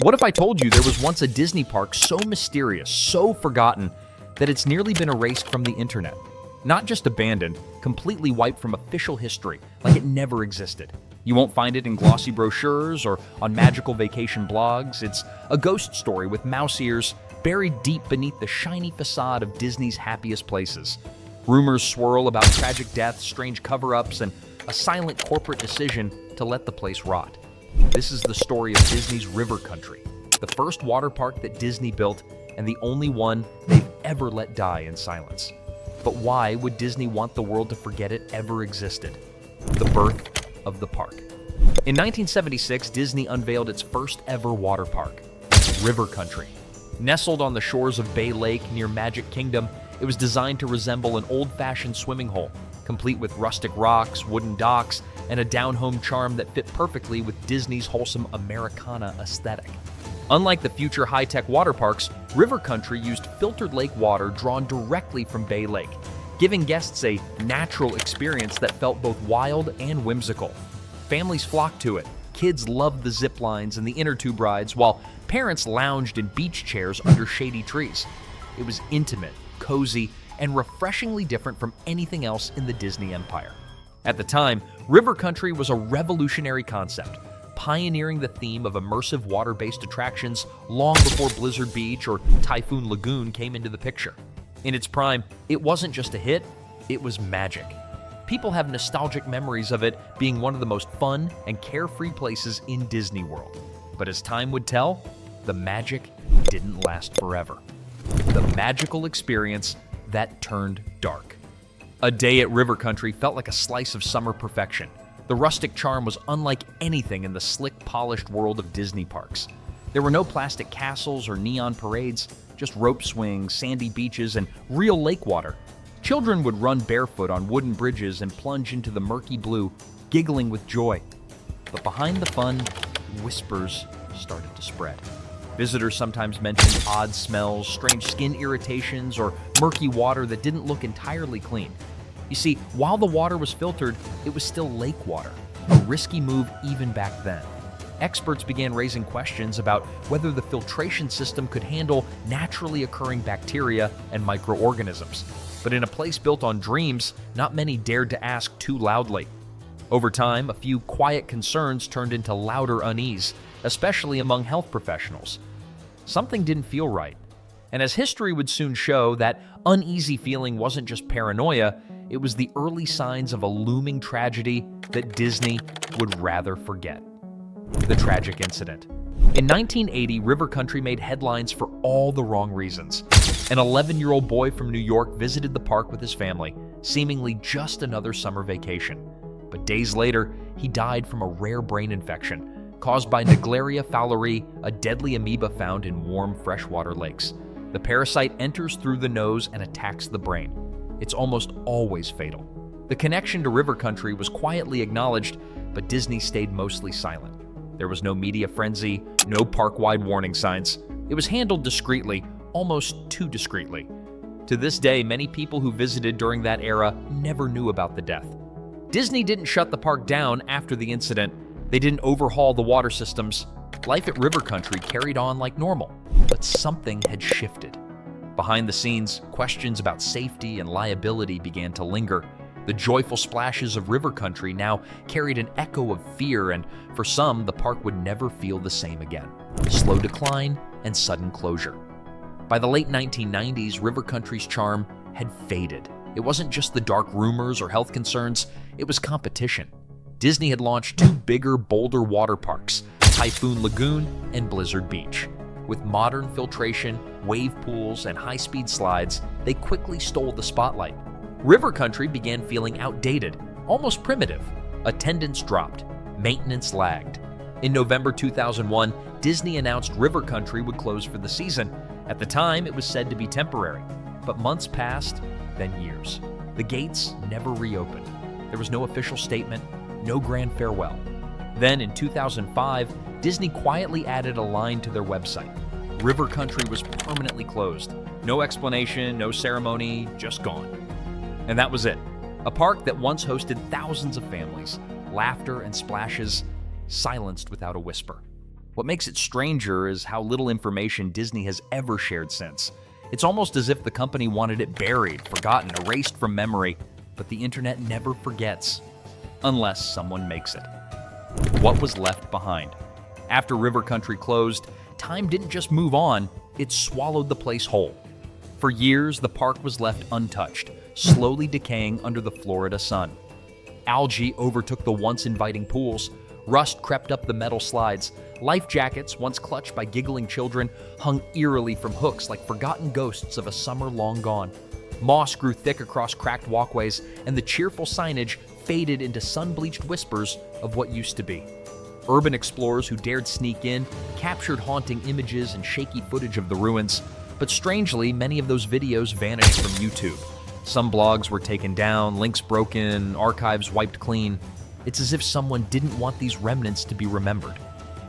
What if I told you there was once a Disney park so mysterious, so forgotten, that it's nearly been erased from the internet? Not just abandoned, completely wiped from official history, like it never existed. You won't find it in glossy brochures or on magical vacation blogs. It's a ghost story with mouse ears buried deep beneath the shiny facade of Disney's happiest places. Rumors swirl about tragic deaths, strange cover-ups, and a silent corporate decision to let the place rot. This is the story of Disney's River Country, the first water park that Disney built and the only one they've ever let die in silence. But why would Disney want the world to forget it ever existed? The birth of the park. In 1976, Disney unveiled its first ever water park, River Country. Nestled on the shores of Bay Lake near Magic Kingdom, it was designed to resemble an old-fashioned swimming hole, complete with rustic rocks, wooden docks, and a down-home charm that fit perfectly with Disney's wholesome Americana aesthetic. Unlike the future high-tech water parks, River Country used filtered lake water drawn directly from Bay Lake, giving guests a natural experience that felt both wild and whimsical. Families flocked to it. Kids loved the zip lines and the inner tube rides, while parents lounged in beach chairs under shady trees. It was intimate, cozy, and refreshingly different from anything else in the Disney empire. At the time, River Country was a revolutionary concept, pioneering the theme of immersive water-based attractions long before Blizzard Beach or Typhoon Lagoon came into the picture. In its prime, it wasn't just a hit, it was magic. People have nostalgic memories of it being one of the most fun and carefree places in Disney World. But as time would tell, the magic didn't last forever. The magical experience that turned dark. A day at River Country felt like a slice of summer perfection. The rustic charm was unlike anything in the slick, polished world of Disney parks. There were no plastic castles or neon parades, just rope swings, sandy beaches, and real lake water. Children would run barefoot on wooden bridges and plunge into the murky blue, giggling with joy. But behind the fun, whispers started to spread. Visitors sometimes mentioned odd smells, strange skin irritations, or murky water that didn't look entirely clean. You see, while the water was filtered, it was still lake water, a risky move even back then. Experts began raising questions about whether the filtration system could handle naturally occurring bacteria and microorganisms. But in a place built on dreams, not many dared to ask too loudly. Over time, a few quiet concerns turned into louder unease, especially among health professionals. Something didn't feel right. And as history would soon show, that uneasy feeling wasn't just paranoia, it was the early signs of a looming tragedy that Disney would rather forget. The tragic incident. In 1980, River Country made headlines for all the wrong reasons. An 11-year-old boy from New York visited the park with his family, seemingly just another summer vacation. But days later, he died from a rare brain infection caused by Naegleria fowleri, a deadly amoeba found in warm freshwater lakes. The parasite enters through the nose and attacks the brain. It's almost always fatal. The connection to River Country was quietly acknowledged, but Disney stayed mostly silent. There was no media frenzy, no park-wide warning signs. It was handled discreetly, almost too discreetly. To this day, many people who visited during that era never knew about the death. Disney didn't shut the park down after the incident. They didn't overhaul the water systems. Life at River Country carried on like normal, but something had shifted. Behind the scenes, questions about safety and liability began to linger. The joyful splashes of River Country now carried an echo of fear, and for some, the park would never feel the same again. Slow decline and sudden closure. By the late 1990s, River Country's charm had faded. It wasn't just the dark rumors or health concerns, it was competition. Disney had launched two bigger, bolder water parks, Typhoon Lagoon and Blizzard Beach. With modern filtration, wave pools, and high-speed slides, they quickly stole the spotlight. River Country began feeling outdated, almost primitive. Attendance dropped, maintenance lagged. In November 2001, Disney announced River Country would close for the season. At the time, it was said to be temporary. But months passed, then years. The gates never reopened. There was no official statement, no grand farewell. Then in 2005, Disney quietly added a line to their website. River Country was permanently closed. No explanation, no ceremony, just gone. And that was it. A park that once hosted thousands of families, laughter and splashes, silenced without a whisper. What makes it stranger is how little information Disney has ever shared since. It's almost as if the company wanted it buried, forgotten, erased from memory, but the internet never forgets. Unless someone makes it. What was left behind? After River Country closed, time didn't just move on, it swallowed the place whole. For years, the park was left untouched, slowly decaying under the Florida sun. Algae overtook the once inviting pools, rust crept up the metal slides, life jackets, once clutched by giggling children, hung eerily from hooks like forgotten ghosts of a summer long gone. Moss grew thick across cracked walkways, and the cheerful signage faded into sun-bleached whispers of what used to be. Urban explorers who dared sneak in captured haunting images and shaky footage of the ruins, but strangely, many of those videos vanished from YouTube. Some blogs were taken down, links broken, archives wiped clean. It's as if someone didn't want these remnants to be remembered.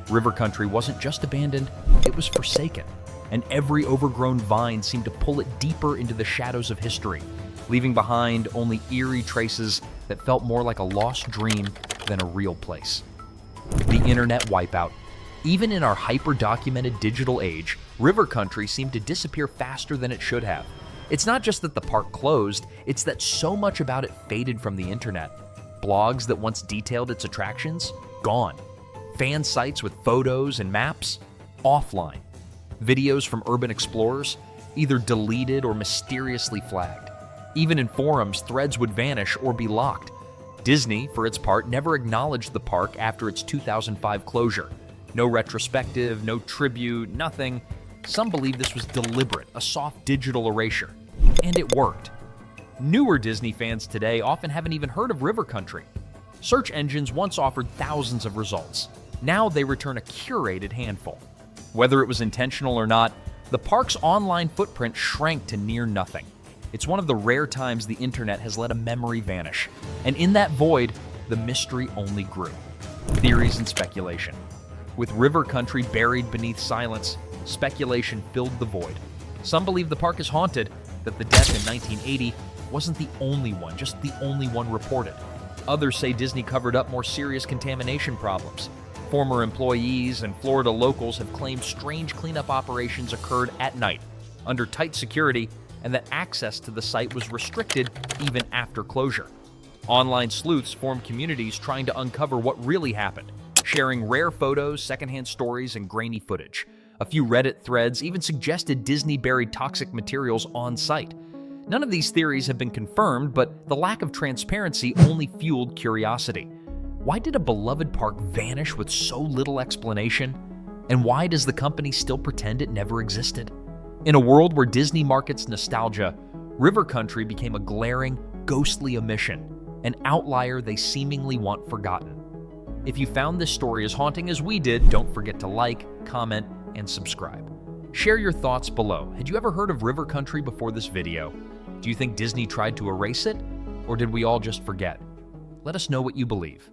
River Country wasn't just abandoned, it was forsaken, and every overgrown vine seemed to pull it deeper into the shadows of history, leaving behind only eerie traces that felt more like a lost dream than a real place. The internet wipeout. Even in our hyper-documented digital age, River Country seemed to disappear faster than it should have. It's not just that the park closed, it's that so much about it faded from the internet. Blogs that once detailed its attractions? Gone. Fan sites with photos and maps? Offline. Videos from urban explorers? Either deleted or mysteriously flagged. Even in forums, threads would vanish or be locked. Disney, for its part, never acknowledged the park after its 2005 closure. No retrospective, no tribute, nothing. Some believe this was deliberate, a soft digital erasure. And it worked. Newer Disney fans today often haven't even heard of River Country. Search engines once offered thousands of results. Now they return a curated handful. Whether it was intentional or not, the park's online footprint shrank to near nothing. It's one of the rare times the internet has let a memory vanish. And in that void, the mystery only grew. Theories and speculation. With River Country buried beneath silence, speculation filled the void. Some believe the park is haunted, that the death in 1980 wasn't the only one, just the only one reported. Others say Disney covered up more serious contamination problems. Former employees and Florida locals have claimed strange cleanup operations occurred at night, under tight security, and that access to the site was restricted even after closure. Online sleuths formed communities trying to uncover what really happened, sharing rare photos, secondhand stories, and grainy footage. A few Reddit threads even suggested Disney buried toxic materials on site. None of these theories have been confirmed, but the lack of transparency only fueled curiosity. Why did a beloved park vanish with so little explanation? And why does the company still pretend it never existed? In a world where Disney markets nostalgia, River Country became a glaring, ghostly omission, an outlier they seemingly want forgotten. If you found this story as haunting as we did, don't forget to like, comment, and subscribe. Share your thoughts below. Had you ever heard of River Country before this video? Do you think Disney tried to erase it? Or did we all just forget? Let us know what you believe.